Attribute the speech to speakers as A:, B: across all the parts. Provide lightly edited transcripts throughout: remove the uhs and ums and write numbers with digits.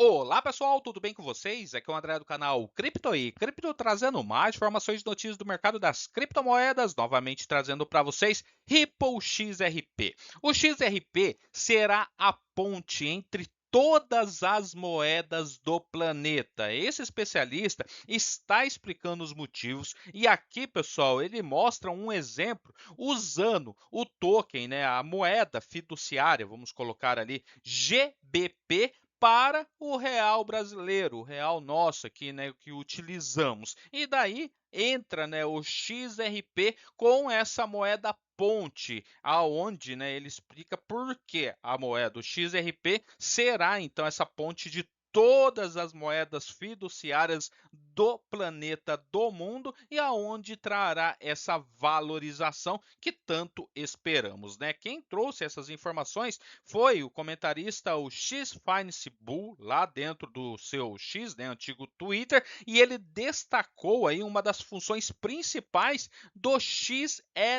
A: Olá pessoal, tudo bem com vocês? Aqui é o André do canal Cripto e Cripto trazendo mais informações e notícias do mercado das criptomoedas, novamente trazendo para vocês Ripple XRP. O XRP será a ponte entre todas as moedas do planeta. Esse especialista está explicando os motivos e aqui, pessoal, ele mostra um exemplo usando o token, né, a moeda fiduciária, vamos colocar ali GBP para o real brasileiro, o real nosso aqui, né, que utilizamos. E daí entra, né, o XRP com essa moeda ponte, aonde, né, ele explica por que a moeda, o XRP, será então essa ponte de todas as moedas fiduciárias do planeta, do mundo, e aonde trará essa valorização que tanto esperamos, né? Quem trouxe essas informações foi o comentarista, o X Finance Bull, lá dentro do seu X, né, antigo Twitter, e ele destacou aí uma das funções principais do XRP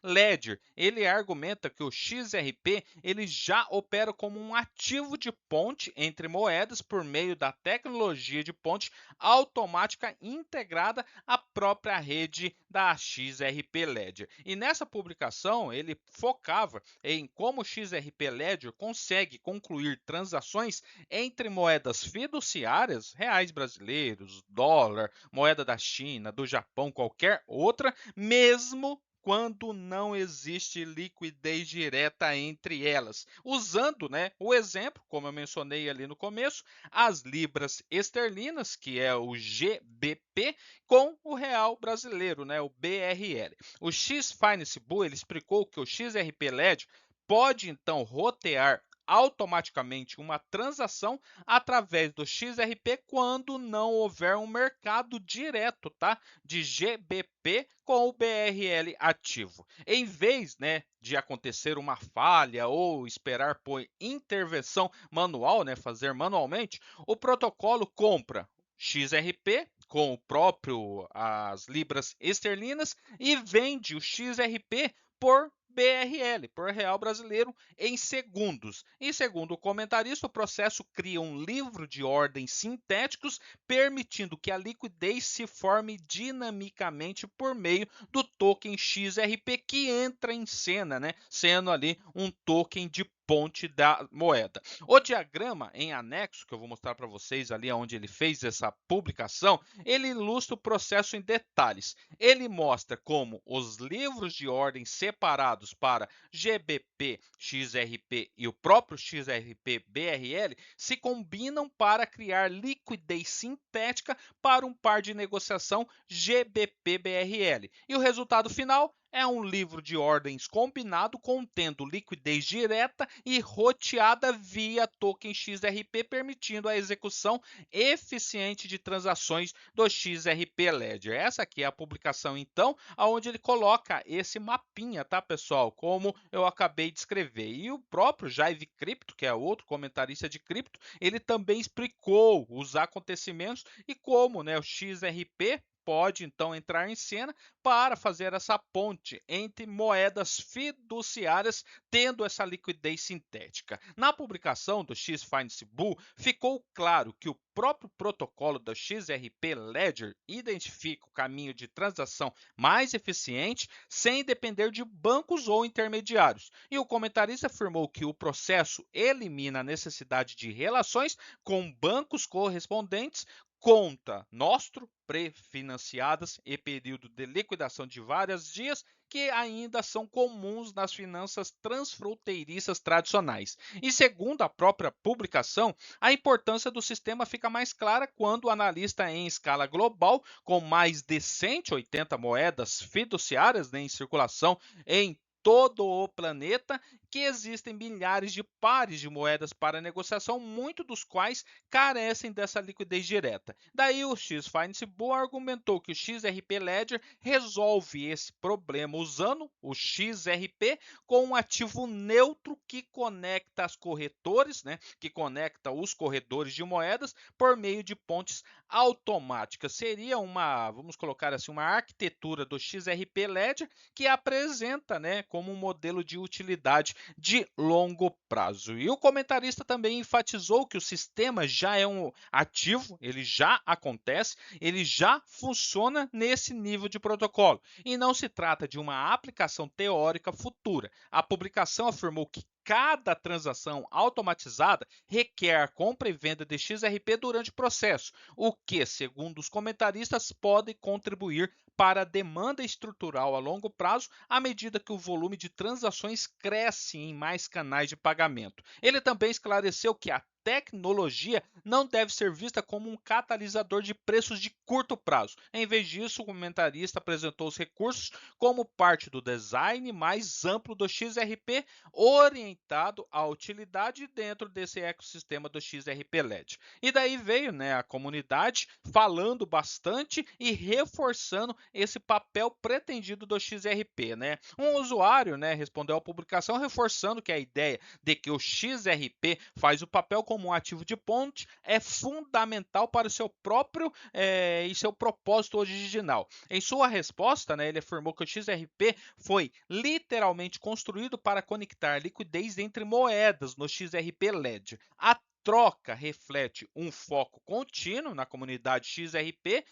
A: Ledger. Ele argumenta que o XRP ele já opera como um ativo de ponte entre moedas por meio da tecnologia de ponte automática integrada à própria rede da XRP Ledger. E nessa publicação ele focava em como o XRP Ledger consegue concluir transações entre moedas fiduciárias, reais brasileiros, dólar, moeda da China, do Japão, qualquer outra, mesmo quando não existe liquidez direta entre elas, usando, né, o exemplo, como eu mencionei ali no começo, as libras esterlinas, que é o GBP, com o real brasileiro, né, o BRL. O X Finance Bull ele explicou que o XRP Ledger pode então rotear automaticamente uma transação através do XRP quando não houver um mercado direto, tá, de GBP com o BRL ativo. Em vez, né, de acontecer uma falha ou esperar por intervenção manual, né, fazer manualmente, o protocolo compra XRP com o próprio as libras esterlinas e vende o XRP por BRL, por real brasileiro, em segundos. E segundo o comentarista, o processo cria um livro de ordens sintéticos, permitindo que a liquidez se forme dinamicamente por meio do token XRP que entra em cena, né? Sendo ali um token de ponte da moeda. O diagrama em anexo, que eu vou mostrar para vocês ali onde ele fez essa publicação, ele ilustra o processo em detalhes. Ele mostra como os livros de ordem separados para GBP, XRP e o próprio XRP BRL se combinam para criar liquidez sintética para um par de negociação GBP BRL. E o resultado final é um livro de ordens combinado contendo liquidez direta e roteada via token XRP, permitindo a execução eficiente de transações do XRP Ledger. Essa aqui é a publicação, então, onde ele coloca esse mapinha, tá, pessoal? Como eu acabei de escrever. E o próprio Jaive Cripto, que é outro comentarista de cripto, ele também explicou os acontecimentos e como, né, o XRP pode então entrar em cena para fazer essa ponte entre moedas fiduciárias, tendo essa liquidez sintética. Na publicação do X Finance Bull, ficou claro que o próprio protocolo do XRP Ledger identifica o caminho de transação mais eficiente sem depender de bancos ou intermediários. E o comentarista afirmou que o processo elimina a necessidade de relações com bancos correspondentes, conta nostro pré-financiadas e período de liquidação de vários dias que ainda são comuns nas finanças transfronteiriças tradicionais. E segundo a própria publicação, a importância do sistema fica mais clara quando o analista em escala global, com mais de 180 moedas fiduciárias, né, em circulação em todo o planeta, que existem milhares de pares de moedas para negociação, muitos dos quais carecem dessa liquidez direta. Daí o X Finance Bull argumentou que o XRP Ledger resolve esse problema usando o XRP com um ativo neutro que conecta as corretores, né, que conecta os corredores de moedas por meio de pontes automáticas. Seria uma, vamos colocar assim, uma arquitetura do XRP Ledger que apresenta, né, como um modelo de utilidade de longo prazo. E o comentarista também enfatizou que o sistema já é um ativo, ele já acontece, ele já funciona nesse nível de protocolo, e não se trata de uma aplicação teórica futura. A publicação afirmou que cada transação automatizada requer a compra e venda de XRP durante o processo, o que, segundo os comentaristas, pode contribuir para a demanda estrutural a longo prazo à medida que o volume de transações cresce em mais canais de pagamento. Ele também esclareceu que a tecnologia não deve ser vista como um catalisador de preços de curto prazo. Em vez disso, o comentarista apresentou os recursos como parte do design mais amplo do XRP, orientado à utilidade dentro desse ecossistema do XRP LED. E daí veio, né, a comunidade falando bastante e reforçando esse papel pretendido do XRP, né? Um usuário, né, respondeu à publicação reforçando que a ideia de que o XRP faz o papel como um ativo de ponte é fundamental para o seu próprio e seu propósito original. Em sua resposta, né, ele afirmou que o XRP foi literalmente construído para conectar liquidez entre moedas no XRP LED. A troca reflete um foco contínuo na comunidade XRP,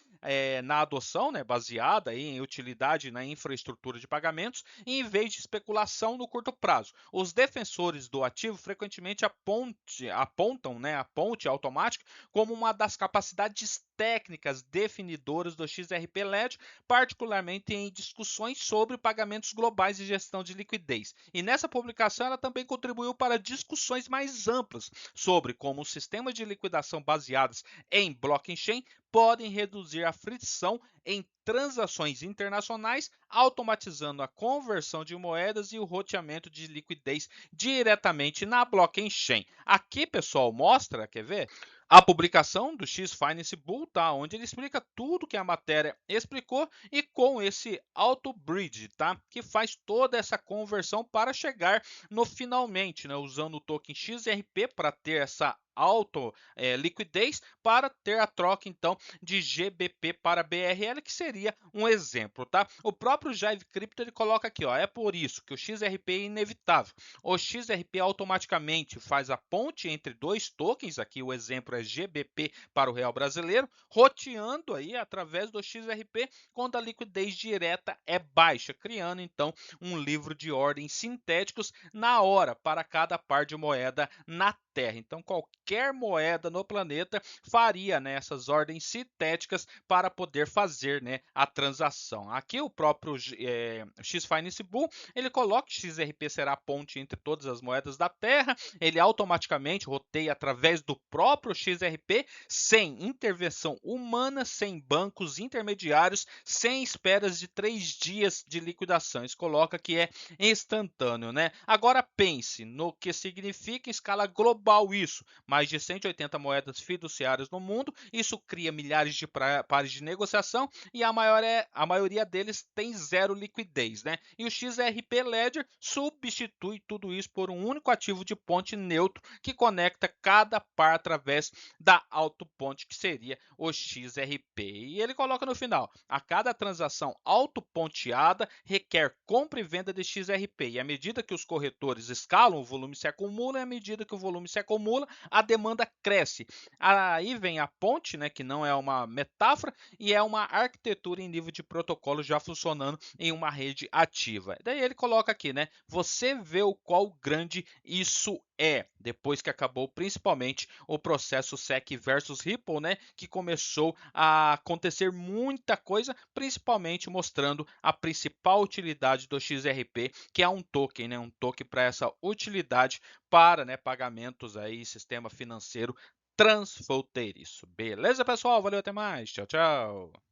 A: na adoção, né, baseada aí em utilidade na infraestrutura de pagamentos, em vez de especulação no curto prazo. Os defensores do ativo frequentemente apontam, né, a ponte automática como uma das capacidades técnicas definidoras do XRP LED, particularmente em discussões sobre pagamentos globais e gestão de liquidez. E nessa publicação ela também contribuiu para discussões mais amplas sobre como os sistemas de liquidação baseados em blockchain podem reduzir a fricção em transações internacionais, automatizando a conversão de moedas e o roteamento de liquidez diretamente na blockchain. Aqui, pessoal, mostra, quer ver? A publicação do X Finance Bull, tá? Onde ele explica tudo que a matéria explicou e com esse auto bridge, tá? Que faz toda essa conversão para chegar no finalmente, né? Usando o token XRP para ter essa auto liquidez para ter a troca então de GBP para BRL, que seria um exemplo, tá? O próprio Jive Crypto ele coloca aqui, ó, é por isso que o XRP é inevitável. O XRP automaticamente faz a ponte entre dois tokens, aqui o exemplo é GBP para o real brasileiro, roteando aí através do XRP quando a liquidez direta é baixa, criando então um livro de ordens sintéticos na hora para cada par de moeda na Terra. Então, qualquer moeda no planeta faria, né, essas ordens sintéticas para poder fazer, né, a transação. Aqui o próprio X Finance Bull ele coloca que XRP será a ponte entre todas as moedas da Terra. Ele automaticamente roteia através do próprio XRP, sem intervenção humana, sem bancos intermediários, sem esperas de 3 dias de liquidação. Isso coloca que é instantâneo, né? Agora pense no que significa em escala global isso. Mais de 180 moedas fiduciárias no mundo, isso cria milhares de pares de negociação e a maioria deles tem zero liquidez, né? E o XRP Ledger substitui tudo isso por um único ativo de ponte neutro que conecta cada par através da autoponte, que seria o XRP. E ele coloca no final: a cada transação autoponteada requer compra e venda de XRP. E à medida que os corretores escalam, o volume se acumula, e à medida que o volume se acumula, a demanda cresce. Aí vem a ponte, né, que não é uma metáfora, e é uma arquitetura em nível de protocolo já funcionando em uma rede ativa. Daí ele coloca aqui, né? Você vê o qual grande isso é, depois que acabou principalmente o processo SEC versus Ripple, né, que começou a acontecer muita coisa, principalmente mostrando a principal utilidade do XRP, que é um token, né, um token para essa utilidade para, né, pagamentos aí, sistema financeiro transfronteiriço. Beleza, pessoal? Valeu, até mais. Tchau, tchau.